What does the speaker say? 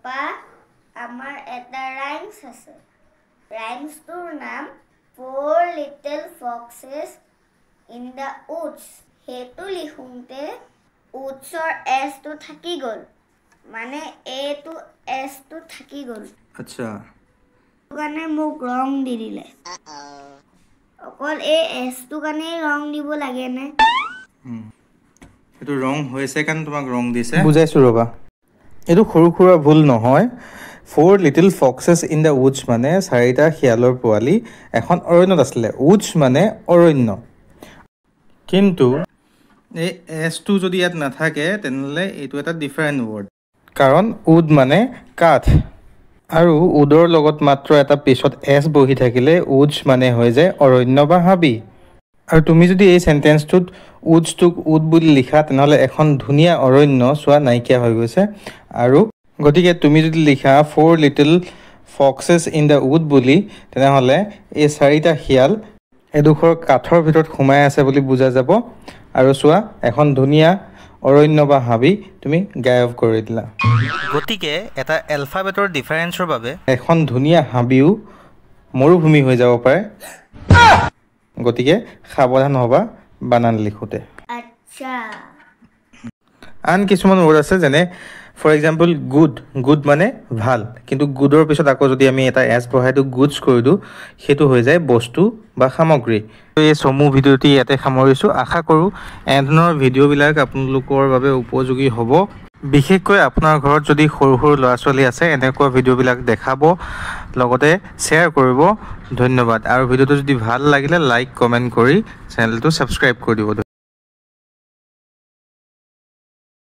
papa আমাৰ এটা rhymes আছে ৰাইমছটোৰ নাম Four Little Foxes in the Woods হেতু লিখোঁতে উৎসৰ এছ টো থাকি গ'ল মানে এ টো এছ টো থাকি গ'ল আচ্ছা কাৰণে মোক ৰং দি দিলে অকল এই এছ টো কাৰণে ৰং দিব লাগে নে এটো ৰং হৈছে কাৰণ তোমাক ৰং দিছে বুজাইছো ৰবা এটো সৰু সৰু ভুল নহয় Four Little Foxes in the Woods মানে চাৰিটা শিয়ালৰ পোৱালি এখন অৰণ্যত আছিল woods মানে অৰণ্য কিন্তু এই এছ টো যদি ইয়াত নাথাকে তেনলে এটো এটা ডিফাৰেন্ট ওৱৰ্ড কাৰণ উড মানে কাঠ আৰু উডৰ লগত মাত্ৰ এটা পিছত এছ বহি থাকিলে উডছ মানে হৈ যায় অৰণ্য বা হাবি আৰু তুমি যদি এই সেন্টেন্সটোত উডছটোক উড বুলি লিখা তেনহলে এখন ধুনীয়া অৰণ্য সোৱা নাইকিয়া হৈ গৈছে আৰু গতিকে তুমি যদি লিখা Four Little Foxes in the Wood বুলি তেনহলে এই চাৰিটা শিয়াল এডোখৰ কাঠৰ ভিতৰত সোমাই আছে বুলি বুজা যাব আৰু সোৱা এখন ধুনীয়া অৰণ্য বা হাবি তুমি গায়ব কৰি দিলা গতিকে এটা এলফাবেটৰ ডিফাৰেন্সৰ বাবে এখন ধুনীয়া হাবিও মৰুভূমি হৈ যাব পাৰে গতিকে সাৱধান হবা বানান লিখোতে আচ্ছা আন কিছুমান ওৱৰ্ড আছে যেনে ফৰ এক্সাম্পল গুড মানে ভাল কিন্তু গুডৰ পিছত আকৌ যদি আমি এটা এছ বহাই দিও গুডছ কৰি দিও হেতু হৈ যায় বস্তু বা সামগ্ৰী এই সমু ভিডিওটি ইয়াতে সামৰিছো আশা কৰো এধনৰ ভিডিওবিলাক আপোনালোকৰ বাবে উপযোগী হ'ব বিশেষকৈ আপোনাৰ ঘৰত যদি সৰু সৰু ল'ৰা ছোৱালী আছে এনেকুৱা ভিডিওবিলাক দেখাব লগতে শেয়াৰ কৰিব ধন্যবাদ আৰু ভিডিওটো যদি ভাল লাগিলে লাইক কমেন্ট কৰি চেনেলটো সাবস্ক্ৰাইব কৰি দিব